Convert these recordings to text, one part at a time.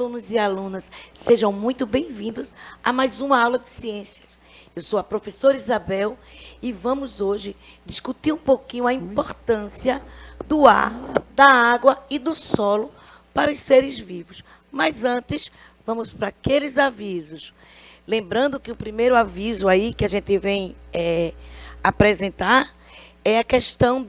alunos e alunas, sejam muito bem-vindos a mais uma aula de ciências. Eu sou a professora Isabel e vamos hoje discutir um pouquinho a importância do ar, da água e do solo para os seres vivos. Mas antes, vamos para aqueles avisos. Lembrando que o primeiro aviso aí que a gente vem apresentar é a questão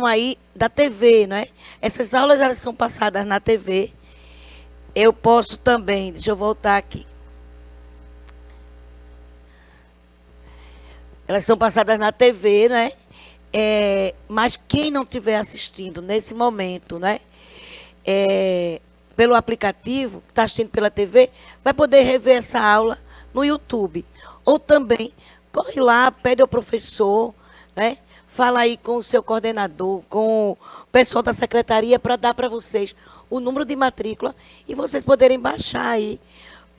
aí da TV, não é? Essas aulas, elas são passadas na TV. Eu posso também, deixa eu voltar aqui. Elas são passadas na TV, né? Mas quem não estiver assistindo nesse momento, né? Pelo aplicativo, que está assistindo pela TV, vai poder rever essa aula no YouTube. Ou também, corre lá, pede ao professor, né? Fala aí com o seu coordenador, com o pessoal da secretaria, para dar para vocês o número de matrícula e vocês poderem baixar aí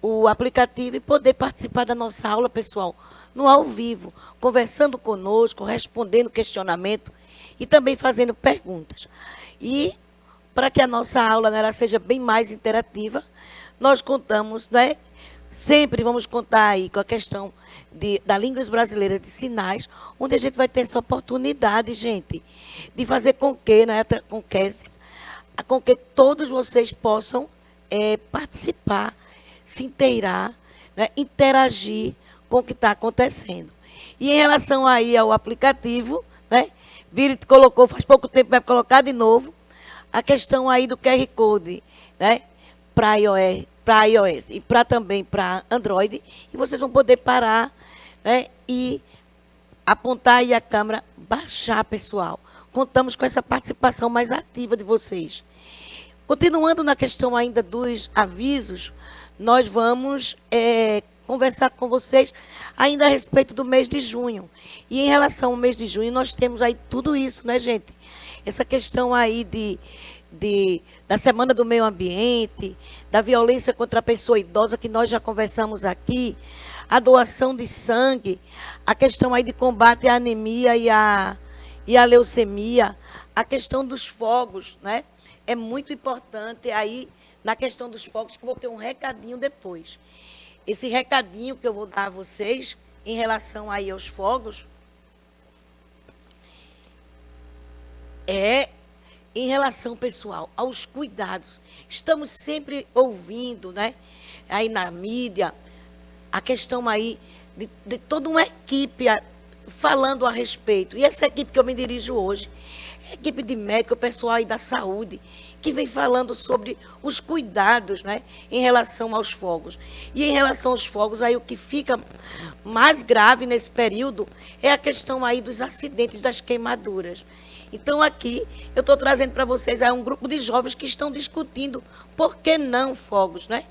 o aplicativo e poder participar da nossa aula, pessoal, no ao vivo, conversando conosco, respondendo questionamento e também fazendo perguntas. E para que a nossa aula, né, ela seja bem mais interativa, nós contamos, né? Sempre vamos contar aí com a questão da língua brasileira de sinais, onde a gente vai ter essa oportunidade, gente, de fazer com que, né, com que todos vocês possam participar, se inteirar, né, interagir com o que está acontecendo. E em relação aí ao aplicativo, né, Birit colocou, faz pouco tempo, vai colocar de novo, a questão aí do QR Code, né, para iOS e também para Android, e vocês vão poder parar, né, e apontar aí a câmera, baixar, pessoal. Contamos com essa participação mais ativa de vocês. Continuando na questão ainda dos avisos, nós vamos conversar com vocês ainda a respeito do mês de junho. E em relação ao mês de junho, nós temos aí tudo isso, né, gente? Essa questão aí da Semana do Meio Ambiente, da violência contra a pessoa idosa, que nós já conversamos aqui, a doação de sangue, a questão aí de combate à anemia e à leucemia, a questão dos fogos, né? É muito importante aí, na questão dos fogos, que eu vou ter um recadinho depois. Esse recadinho que eu vou dar a vocês, em relação aí aos fogos, em relação, pessoal, aos cuidados. Estamos sempre ouvindo, né, aí na mídia, a questão aí de toda uma equipe falando a respeito. E essa equipe que eu me dirijo hoje, é a equipe de médico, o pessoal aí da saúde, que vem falando sobre os cuidados, né, em relação aos fogos. E em relação aos fogos, aí o que fica mais grave nesse período é a questão aí dos acidentes, das queimaduras. Então, aqui, eu estou trazendo para vocês um grupo de jovens que estão discutindo por que não fogos, né?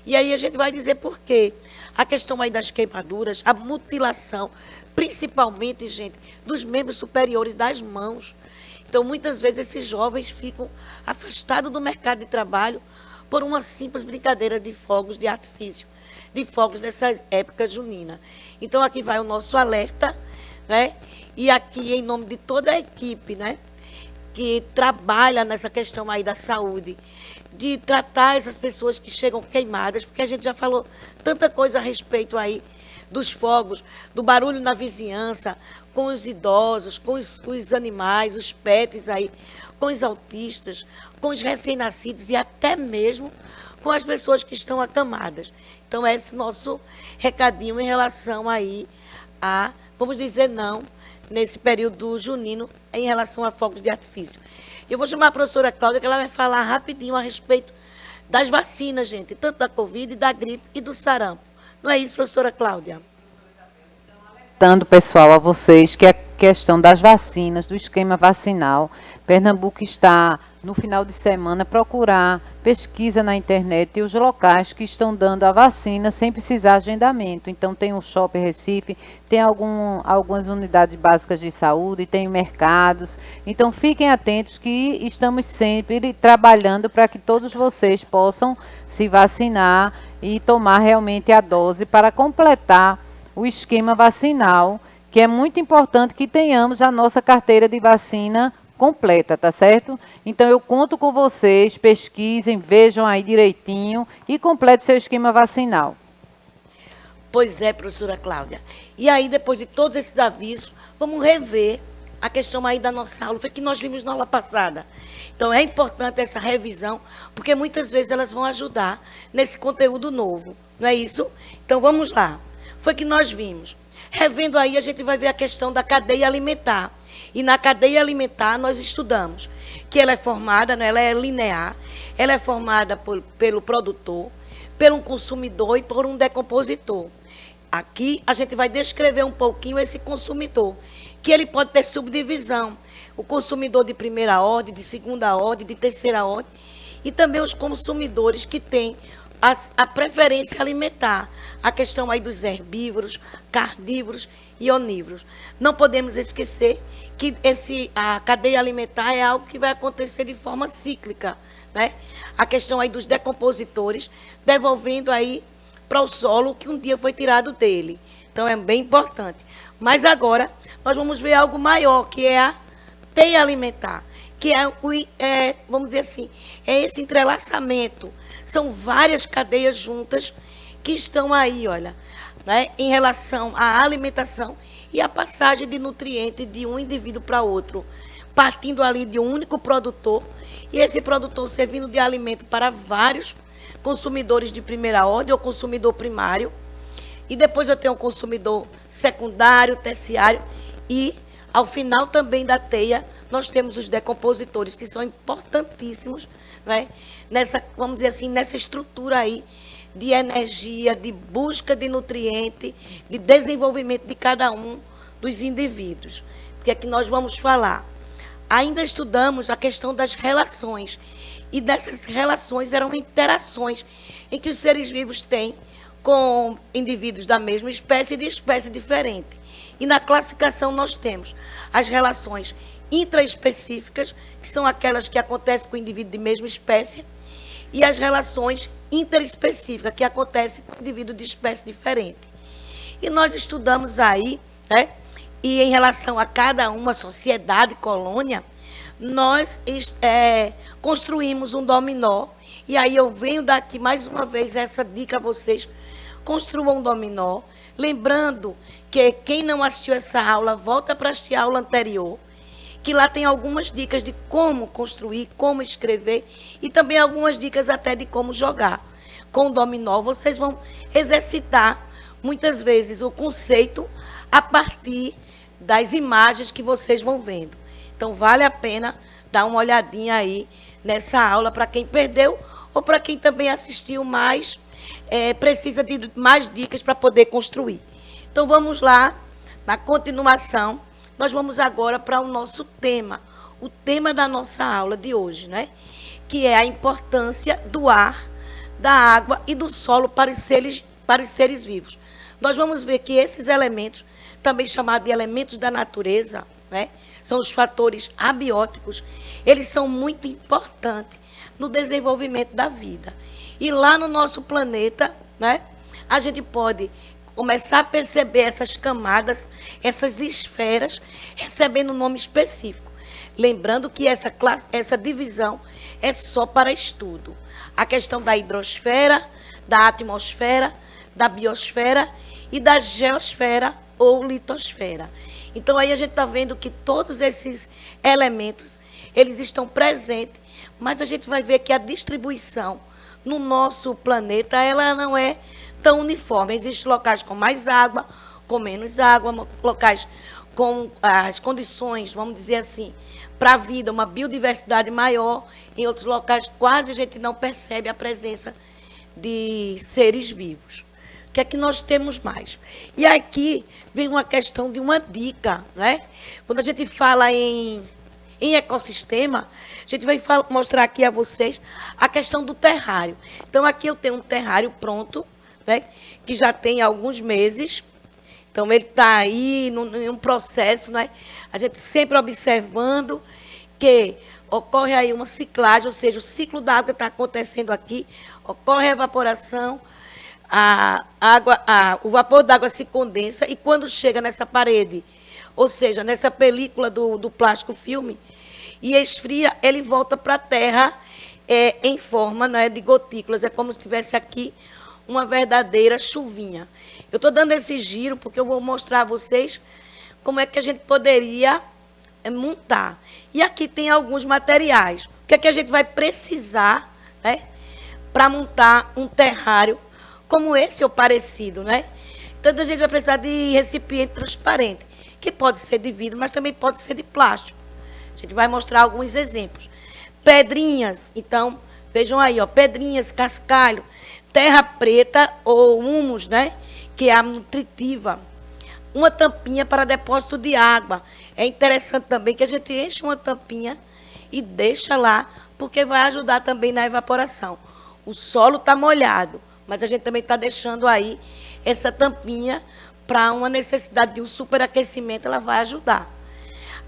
E aí a gente vai dizer por quê. A questão aí das queimaduras, a mutilação, principalmente, gente, dos membros superiores das mãos. Então, muitas vezes, esses jovens ficam afastados do mercado de trabalho por uma simples brincadeira de fogos de artifício, de fogos dessa época junina. Então, aqui vai o nosso alerta, né? E aqui, em nome de toda a equipe, né, que trabalha nessa questão aí da saúde, de tratar essas pessoas que chegam queimadas, porque a gente já falou tanta coisa a respeito aí dos fogos, do barulho na vizinhança, com os idosos, com os animais, os pets aí, com os autistas, com os recém-nascidos e até mesmo com as pessoas que estão acamadas. Então, esse é o nosso recadinho em relação aí a, vamos dizer, não, nesse período junino, em relação a fogos de artifício. Eu vou chamar a professora Cláudia, que ela vai falar rapidinho a respeito das vacinas, gente, tanto da Covid, da gripe e do sarampo. Não é isso, professora Cláudia? Dando, pessoal, a vocês que a questão das vacinas, do esquema vacinal, Pernambuco está, no final de semana, procurar pesquisa na internet e os locais que estão dando a vacina sem precisar de agendamento. Então, tem o Shopping Recife, tem algumas unidades básicas de saúde, tem mercados. Então, fiquem atentos que estamos sempre trabalhando para que todos vocês possam se vacinar e tomar realmente a dose para completar o esquema vacinal, que é muito importante que tenhamos a nossa carteira de vacina completa, tá certo? Então, eu conto com vocês, pesquisem, vejam aí direitinho e complete seu esquema vacinal. Pois é, professora Cláudia. E aí, depois de todos esses avisos, vamos rever a questão aí da nossa aula, foi que nós vimos na aula passada. Então, é importante essa revisão, porque muitas vezes elas vão ajudar nesse conteúdo novo, não é isso? Então, vamos lá. Foi que nós vimos. Revendo aí, a gente vai ver a questão da cadeia alimentar. E na cadeia alimentar, nós estudamos que ela é formada, né, ela é linear, ela é formada pelo produtor, pelo consumidor e por um decompositor. Aqui, a gente vai descrever um pouquinho esse consumidor, que ele pode ter subdivisão. O consumidor de primeira ordem, de segunda ordem, de terceira ordem, e também os consumidores que têm a preferência alimentar, a questão aí dos herbívoros, carnívoros e onívoros. Não podemos esquecer que a cadeia alimentar é algo que vai acontecer de forma cíclica, né? A questão aí dos decompositores, devolvendo aí para o solo que um dia foi tirado dele. Então, é bem importante. Mas agora, nós vamos ver algo maior, que é a teia alimentar, que vamos dizer assim, é esse entrelaçamento. São várias cadeias juntas que estão aí, olha, né, em relação à alimentação e à passagem de nutrientes de um indivíduo para outro, partindo ali de um único produtor, e esse produtor servindo de alimento para vários consumidores de primeira ordem ou consumidor primário, e depois eu tenho o consumidor secundário, terciário, e ao final também da teia, nós temos os decompositores, que são importantíssimos, né, nessa, vamos dizer assim, nessa estrutura aí de energia, de busca de nutriente, de desenvolvimento de cada um dos indivíduos. Que é que nós vamos falar. Ainda estudamos a questão das relações, e dessas relações eram interações em que os seres vivos têm com indivíduos da mesma espécie e de espécie diferente. E na classificação nós temos as relações intraespecíficas, que são aquelas que acontecem com o indivíduo de mesma espécie, e as relações interespecíficas, que acontecem com o indivíduo de espécie diferente. E nós estudamos aí, né, e em relação a cada uma sociedade, colônia, nós construímos um dominó, e aí eu venho dar aqui mais uma vez essa dica a vocês: construam um dominó, lembrando que quem não assistiu essa aula, volta para assistir a aula anterior, que lá tem algumas dicas de como construir, como escrever, e também algumas dicas até de como jogar. Com o dominó, vocês vão exercitar, muitas vezes, o conceito a partir das imagens que vocês vão vendo. Então, vale a pena dar uma olhadinha aí nessa aula, para quem perdeu, ou para quem também assistiu, mas precisa de mais dicas para poder construir. Então, vamos lá, na continuação, nós vamos agora para o nosso tema, o tema da nossa aula de hoje, né? Que é a importância do ar, da água e do solo para os seres vivos. Nós vamos ver que esses elementos, também chamados de elementos da natureza, né? São os fatores abióticos, eles são muito importantes no desenvolvimento da vida. E lá no nosso planeta, né, a gente pode começar a perceber essas camadas, essas esferas, recebendo um nome específico. Lembrando que essa divisão é só para estudo. A questão da hidrosfera, da atmosfera, da biosfera e da geosfera ou litosfera. Então, aí a gente está vendo que todos esses elementos, eles estão presentes, mas a gente vai ver que a distribuição no nosso planeta, ela não é tão uniforme. Existem locais com mais água, com menos água, locais com as condições, vamos dizer assim, para a vida, uma biodiversidade maior. Em outros locais, quase a gente não percebe a presença de seres vivos. O que é que nós temos mais? E aqui vem uma questão de uma dica, né? Quando a gente fala em ecossistema, a gente vai mostrar aqui a vocês a questão do terrário. Então, aqui eu tenho um terrário pronto, né, que já tem alguns meses. Então, ele está aí em um processo, né? A gente sempre observando que ocorre aí uma ciclagem, ou seja, o ciclo da água está acontecendo aqui, ocorre a evaporação, o vapor d'água se condensa, e quando chega nessa parede, ou seja, nessa película do plástico filme, e esfria, ele volta para a terra em forma, né, de gotículas. É como se tivesse aqui uma verdadeira chuvinha. Eu estou dando esse giro porque eu vou mostrar a vocês como é que a gente poderia montar. E aqui tem alguns materiais. O que é que a gente vai precisar, né, para montar um terrário como esse ou parecido, né? Então, a gente vai precisar de recipiente transparente, que pode ser de vidro, mas também pode ser de plástico. A gente vai mostrar alguns exemplos. Pedrinhas, então, vejam aí, ó, pedrinhas, cascalho, terra preta ou humus, né? Que é a nutritiva. Uma tampinha para depósito de água. É interessante também que a gente enche uma tampinha e deixa lá, porque vai ajudar também na evaporação. O solo está molhado, mas a gente também está deixando aí essa tampinha para uma necessidade de um superaquecimento, ela vai ajudar.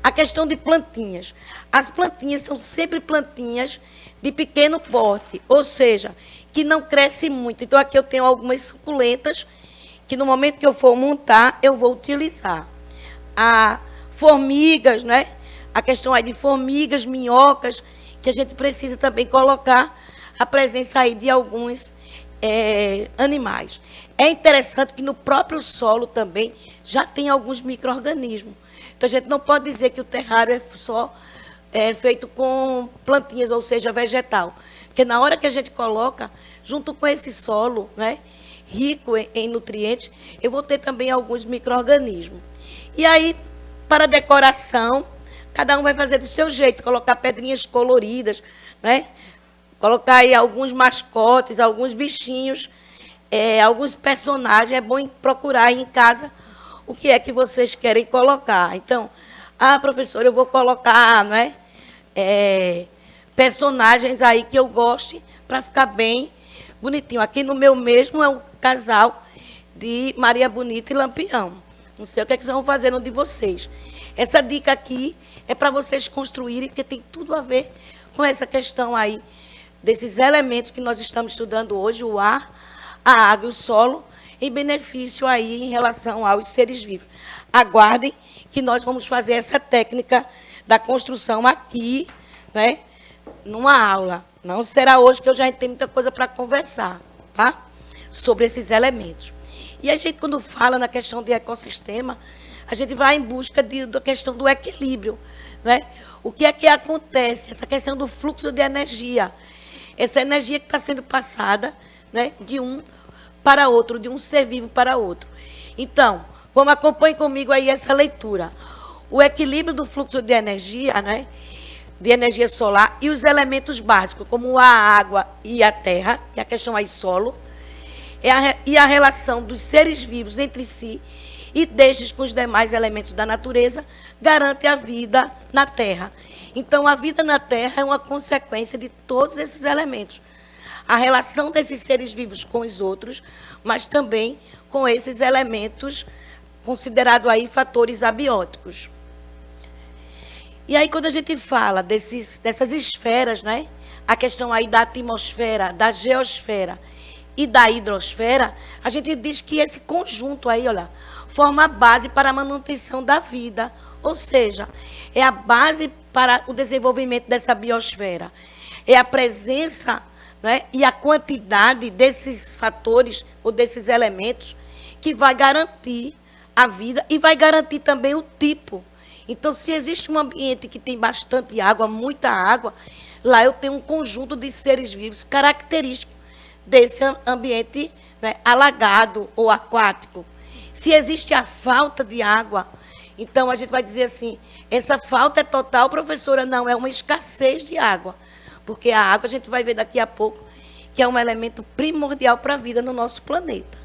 A questão de plantinhas. As plantinhas são sempre plantinhas de pequeno porte, ou seja, que não crescem muito. Então, aqui eu tenho algumas suculentas que no momento que eu for montar, eu vou utilizar. A formigas, né? A questão aí de formigas, minhocas, que a gente precisa também colocar a presença aí de alguns animais. É interessante que no próprio solo também já tem alguns micro-organismos. Então, a gente não pode dizer que o terrário é só feito com plantinhas, ou seja, vegetal. Porque na hora que a gente coloca, junto com esse solo, né, rico em nutrientes, eu vou ter também alguns micro-organismos. E aí, para decoração, cada um vai fazer do seu jeito, colocar pedrinhas coloridas, né? Colocar aí alguns mascotes, alguns bichinhos, alguns personagens. É bom procurar aí em casa o que é que vocês querem colocar. Então, professora, eu vou colocar, não é, personagens aí que eu goste para ficar bem bonitinho. Aqui no meu mesmo é um casal de Maria Bonita e Lampião. Não sei o que é que vocês vão fazer no de vocês. Essa dica aqui é para vocês construírem, porque tem tudo a ver com essa questão aí, desses elementos que nós estamos estudando hoje, o ar, a água e o solo, em benefício aí em relação aos seres vivos. Aguardem que nós vamos fazer essa técnica da construção aqui, né, numa aula. Não será hoje, que eu já tenho muita coisa para conversar, tá? Sobre esses elementos. E a gente, quando fala na questão de ecossistema, a gente vai em busca da questão do equilíbrio, né? O que é que acontece? Essa questão do fluxo de energia. Essa energia que está sendo passada, né, de um para outro, de um ser vivo para outro. Então, acompanhe comigo aí essa leitura. O equilíbrio do fluxo de energia, né, de energia solar, e os elementos básicos, como a água e a terra, que é a questão aí solo, e a relação dos seres vivos entre si e destes com os demais elementos da natureza, garante a vida na Terra. Então, a vida na Terra é uma consequência de todos esses elementos. A relação desses seres vivos com os outros, mas também com esses elementos considerados aí fatores abióticos. E aí, quando a gente fala dessas esferas, né, a questão aí da atmosfera, da geosfera e da hidrosfera, a gente diz que esse conjunto aí, olha, forma a base para a manutenção da vida, ou seja, é a base para o desenvolvimento dessa biosfera. É a presença, né, e a quantidade desses fatores ou desses elementos que vai garantir a vida e vai garantir também o tipo. Então, se existe um ambiente que tem bastante água, muita água, lá eu tenho um conjunto de seres vivos característicos desse ambiente, né, alagado ou aquático. Se existe a falta de água, então a gente vai dizer assim, essa falta é total, professora? Não, é uma escassez de água. Porque a água, a gente vai ver daqui a pouco, que é um elemento primordial para a vida no nosso planeta.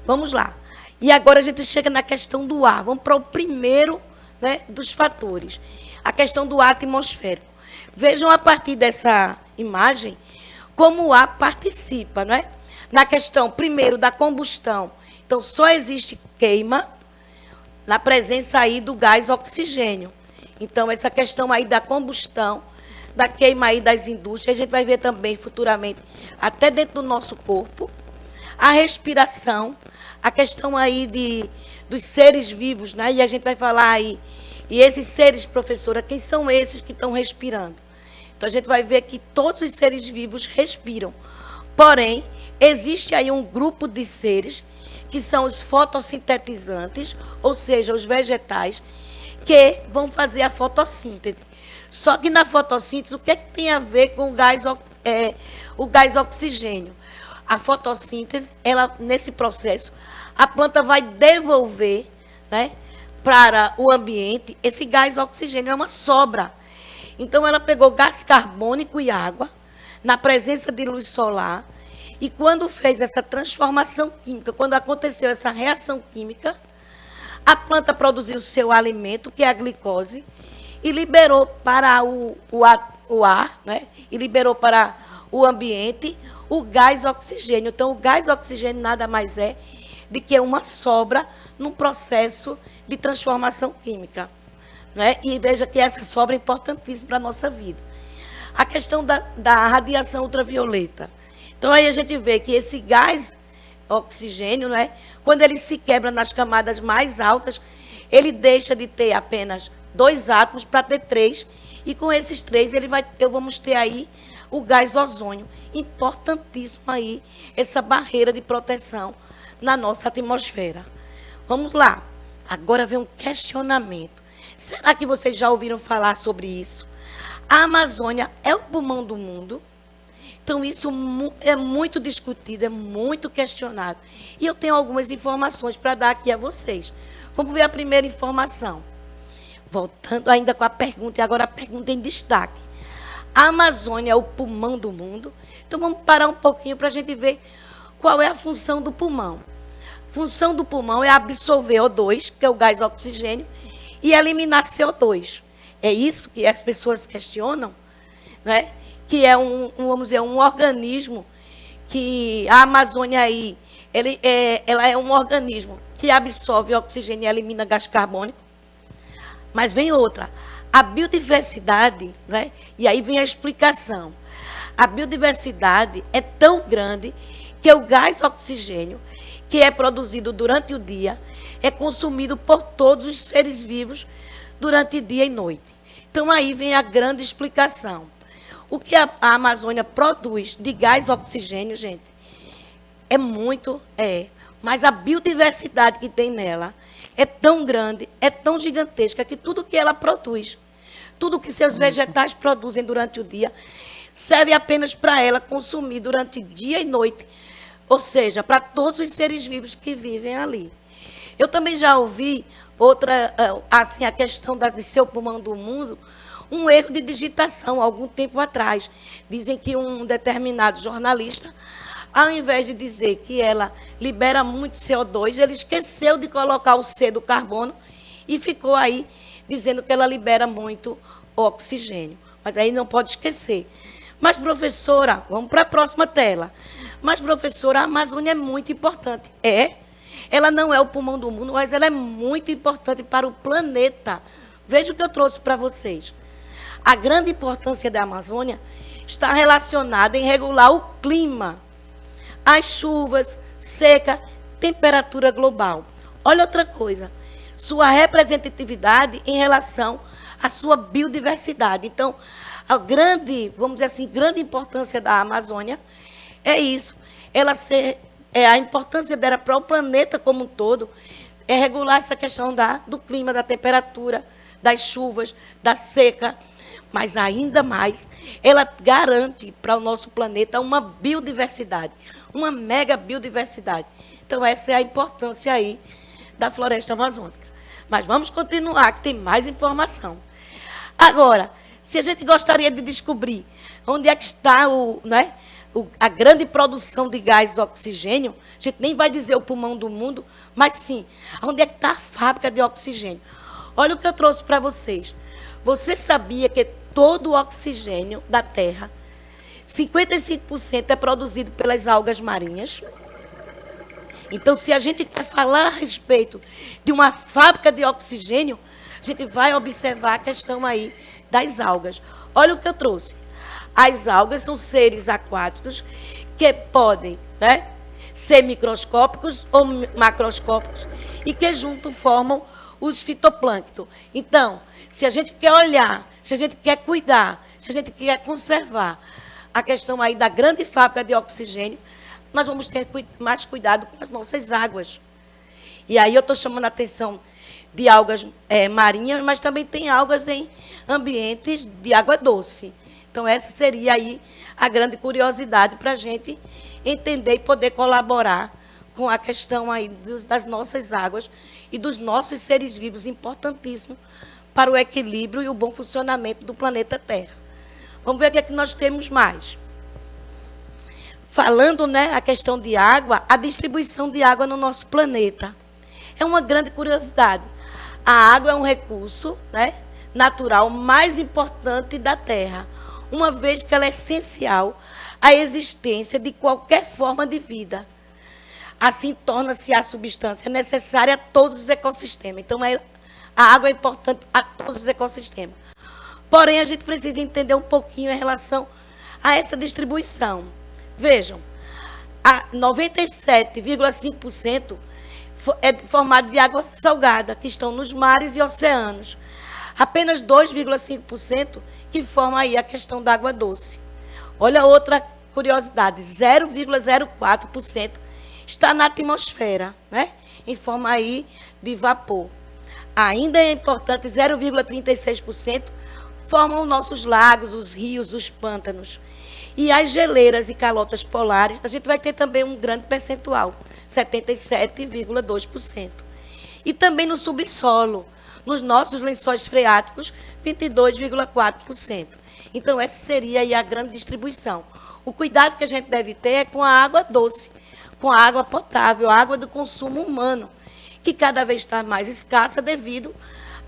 Vamos lá. E agora a gente chega na questão do ar. Vamos para o primeiro, né, dos fatores. A questão do ar atmosférico. Vejam a partir dessa imagem como o ar participa, não é? Na questão, primeiro, da combustão. Então, só existe queima na presença aí do gás oxigênio. Então, essa questão aí da combustão, da queima aí das indústrias, a gente vai ver também futuramente, até dentro do nosso corpo, a respiração, a questão aí dos seres vivos, né? E a gente vai falar aí E esses seres, professora, quem são esses que estão respirando? Então, a gente vai ver que todos os seres vivos respiram. Porém, existe aí um grupo de seres que são os fotossintetizantes, ou seja, os vegetais, que vão fazer a fotossíntese. Só que na fotossíntese, o que, é que tem a ver com o gás oxigênio? A fotossíntese, ela, nesse processo, a planta vai devolver, né, para o ambiente esse gás oxigênio, é uma sobra. Então, ela pegou gás carbônico e água, na presença de luz solar, e quando fez essa transformação química, quando aconteceu essa reação química, a planta produziu o seu alimento, que é a glicose, e liberou para o ar, né? E liberou para o ambiente o gás oxigênio. Então, o gás oxigênio nada mais é do que uma sobra num processo de transformação química. Né? E veja que essa sobra é importantíssima para a nossa vida. A questão da radiação ultravioleta. Então, aí a gente vê que esse gás oxigênio, né, quando ele se quebra nas camadas mais altas, ele deixa de ter apenas 2 átomos para ter 3, e com esses 3 vamos ter aí o gás ozônio. Importantíssimo aí essa barreira de proteção na nossa atmosfera. Vamos lá. Agora vem um questionamento. Será que vocês já ouviram falar sobre isso? A Amazônia é o pulmão do mundo? Então, isso é muito discutido, é muito questionado. E eu tenho algumas informações para dar aqui a vocês. Vamos ver a primeira informação. Voltando ainda com a pergunta, e agora a pergunta em destaque. A Amazônia é o pulmão do mundo? Então, vamos parar um pouquinho para a gente ver qual é a função do pulmão. A função do pulmão é absorver O2, que é o gás oxigênio, e eliminar CO2. É isso que as pessoas questionam, né? Que é vamos dizer, um organismo que a Amazônia aí, ela é um organismo que absorve oxigênio e elimina gás carbônico. Mas vem outra, a biodiversidade, né? E aí vem a explicação. A biodiversidade é tão grande que o gás oxigênio, que é produzido durante o dia, é consumido por todos os seres vivos durante dia e noite. Então, aí vem a grande explicação. O que a Amazônia produz de gás oxigênio, gente, é muito, mas a biodiversidade que tem nela é tão grande, é tão gigantesca, que tudo que ela produz, tudo que seus vegetais produzem durante o dia, serve apenas para ela consumir durante dia e noite, ou seja, para todos os seres vivos que vivem ali. Eu também já ouvi a questão de ser o pulmão do mundo, um erro de digitação, algum tempo atrás. Dizem que um determinado jornalista, ao invés de dizer que ela libera muito CO2, ele esqueceu de colocar o C do carbono e ficou aí dizendo que ela libera muito oxigênio. Mas aí não pode esquecer. Mas, professora, vamos para a próxima tela. Mas, professora, a Amazônia é muito importante. Ela não é o pulmão do mundo, mas ela é muito importante para o planeta. Veja o que eu trouxe para vocês. A grande importância da Amazônia está relacionada em regular o clima, as chuvas, seca, temperatura global. Olha outra coisa, sua representatividade em relação à sua biodiversidade. Então, a grande, vamos dizer assim, grande importância da Amazônia é isso. A importância dela para o planeta como um todo é regular essa questão do clima, da temperatura, das chuvas, da seca. Mas ainda mais, ela garante para o nosso planeta uma biodiversidade, uma mega biodiversidade. Então, essa é a importância aí da floresta amazônica. Mas vamos continuar, que tem mais informação. Agora, se a gente gostaria de descobrir onde é que está a grande produção de gás oxigênio, a gente nem vai dizer o pulmão do mundo, mas sim, onde é que está a fábrica de oxigênio. Olha o que eu trouxe para vocês. Você sabia que todo o oxigênio da Terra, 55% é produzido pelas algas marinhas? Então, se a gente quer falar a respeito de uma fábrica de oxigênio, a gente vai observar a questão aí das algas. Olha o que eu trouxe. As algas são seres aquáticos que podem, ser microscópicos ou macroscópicos e que juntos formam os fitoplâncton. Então, se a gente quer olhar, se a gente quer cuidar, se a gente quer conservar a questão aí da grande fábrica de oxigênio, nós vamos ter mais cuidado com as nossas águas. E aí eu estou chamando a atenção de algas marinhas, mas também tem algas em ambientes de água doce. Então, essa seria aí a grande curiosidade para a gente entender e poder colaborar com a questão aí das nossas águas e dos nossos seres vivos, importantíssimo para o equilíbrio e o bom funcionamento do planeta Terra. Vamos ver o que é que nós temos mais. Falando, né, a questão de água, a distribuição de água no nosso planeta. É uma grande curiosidade. A água é um recurso, né, natural mais importante da Terra, uma vez que ela é essencial à existência de qualquer forma de vida. Assim, torna-se a substância necessária a todos os ecossistemas. Então, a água é importante a todos os ecossistemas. Porém, a gente precisa entender um pouquinho em relação a essa distribuição. Vejam, 97,5% é formado de água salgada, que estão nos mares e oceanos. Apenas 2,5% que forma aí a questão da água doce. Olha outra curiosidade, 0,04% está na atmosfera, né? Em forma aí de vapor. Ainda é importante, 0,36% formam nossos lagos, os rios, os pântanos. E as geleiras e calotas polares, a gente vai ter também um grande percentual, 77,2%. E também no subsolo, nos nossos lençóis freáticos, 22,4%. Então, essa seria aí a grande distribuição. O cuidado que a gente deve ter é com a água doce, com a água potável, a água do consumo humano, que cada vez está mais escassa devido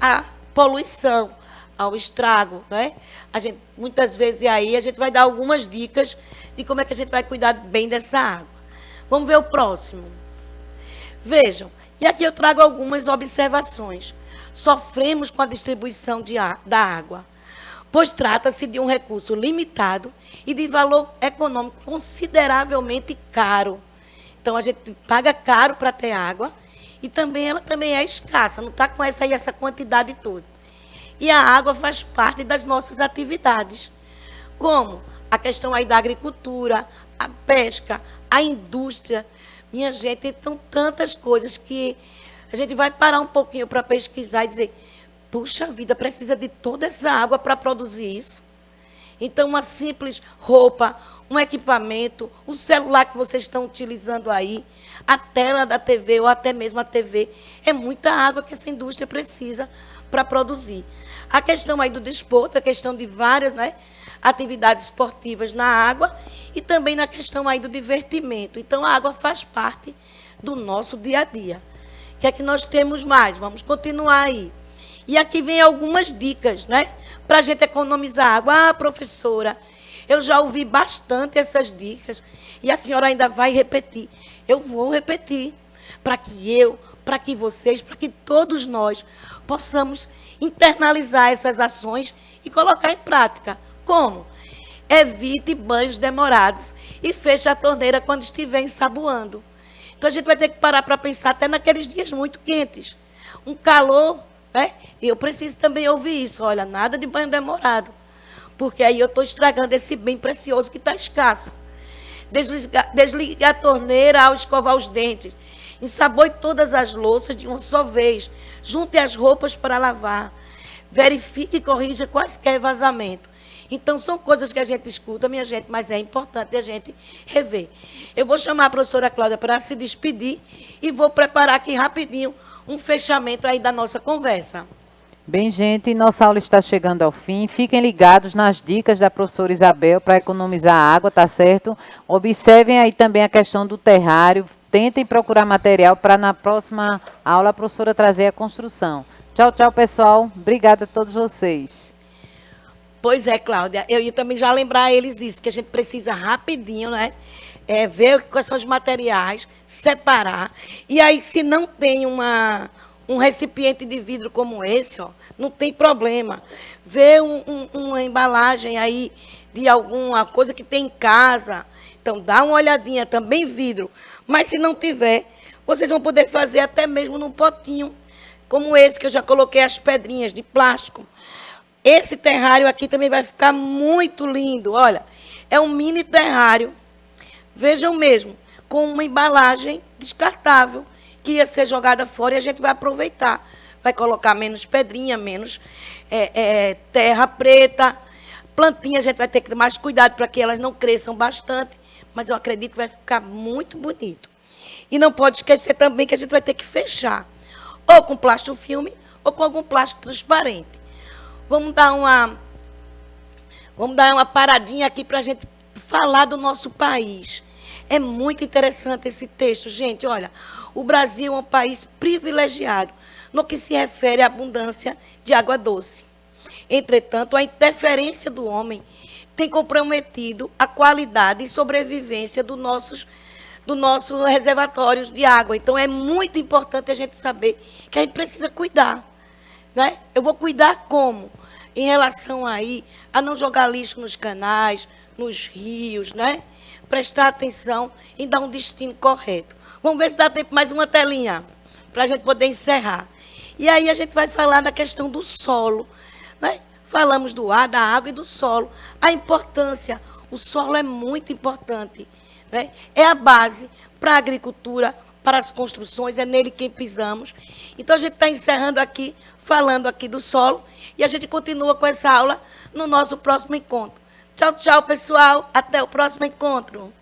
à poluição, ao estrago, né? A gente, muitas vezes aí a gente vai dar algumas dicas de como é que a gente vai cuidar bem dessa água. Vamos ver o próximo. Vejam, e aqui eu trago algumas observações. Sofremos com a distribuição da água, pois trata-se de um recurso limitado e de valor econômico consideravelmente caro. Então, a gente paga caro para ter água e também ela também é escassa, não está com essa quantidade toda. E a água faz parte das nossas atividades, como a questão aí da agricultura, a pesca, a indústria. Minha gente, são tantas coisas que a gente vai parar um pouquinho para pesquisar e dizer, puxa vida, precisa de toda essa água para produzir isso. Então, uma simples roupa, um equipamento, o celular que vocês estão utilizando aí, a tela da TV ou até mesmo a TV, é muita água que essa indústria precisa para produzir. A questão aí do desporto, a questão de várias, né, atividades esportivas na água e também na questão aí do divertimento. Então, a água faz parte do nosso dia a dia. O que é que nós temos mais? Vamos continuar aí. E aqui vem algumas dicas, né, para a gente economizar água. Ah, professora, eu já ouvi bastante essas dicas e a senhora ainda vai repetir. Eu vou repetir para que vocês, para que todos nós possamos internalizar essas ações e colocar em prática. Como? Evite banhos demorados e feche a torneira quando estiver ensaboando. Então, a gente vai ter que parar para pensar até naqueles dias muito quentes. Um calor, né? E eu preciso também ouvir isso. Olha, nada de banho demorado. Porque aí eu estou estragando esse bem precioso que está escasso. Desligar a torneira ao escovar os dentes. Ensaboe todas as louças de uma só vez. Junte as roupas para lavar. Verifique e corrija quaisquer vazamento. Então, são coisas que a gente escuta, minha gente, mas é importante a gente rever. Eu vou chamar a professora Cláudia para se despedir e vou preparar aqui rapidinho um fechamento aí da nossa conversa. Bem, gente, nossa aula está chegando ao fim. Fiquem ligados nas dicas da professora Isabel para economizar água, tá certo? Observem aí também a questão do terrário. Tentem procurar material para na próxima aula a professora trazer a construção. Tchau, tchau, pessoal. Obrigada a todos vocês. Pois é, Cláudia. Eu ia também já lembrar a eles isso, que a gente precisa rapidinho, né? Ver quais são os materiais, separar. E aí, se não tem um recipiente de vidro como esse, ó, não tem problema. Ver uma embalagem aí de alguma coisa que tem em casa. Então, dá uma olhadinha, também vidro. Mas se não tiver, vocês vão poder fazer até mesmo num potinho como esse que eu já coloquei as pedrinhas de plástico. Esse terrário aqui também vai ficar muito lindo. Olha, é um mini terrário. Vejam mesmo, com uma embalagem descartável, que ia ser jogada fora e a gente vai aproveitar. Vai colocar menos pedrinha, menos terra preta. Plantinha a gente vai ter que ter mais cuidado para que elas não cresçam bastante, mas eu acredito que vai ficar muito bonito. E não pode esquecer também que a gente vai ter que fechar, ou com plástico filme, ou com algum plástico transparente. Vamos dar uma paradinha aqui para a gente falar do nosso país. É muito interessante esse texto, gente. Olha, o Brasil é um país privilegiado no que se refere à abundância de água doce. Entretanto, a interferência do homem tem comprometido a qualidade e sobrevivência dos nossos reservatórios de água. Então, é muito importante a gente saber que a gente precisa cuidar. Né? Eu vou cuidar como? Em relação aí a não jogar lixo nos canais, nos rios, né? Prestar atenção em dar um destino correto. Vamos ver se dá tempo mais uma telinha, para a gente poder encerrar. E aí a gente vai falar da questão do solo. Né? Falamos do ar, da água e do solo. A importância, o solo é muito importante. Né? É a base para a agricultura, para as construções, é nele que pisamos. Então, a gente está encerrando aqui, falando aqui do solo, e a gente continua com essa aula no nosso próximo encontro. Tchau, tchau, pessoal. Até o próximo encontro.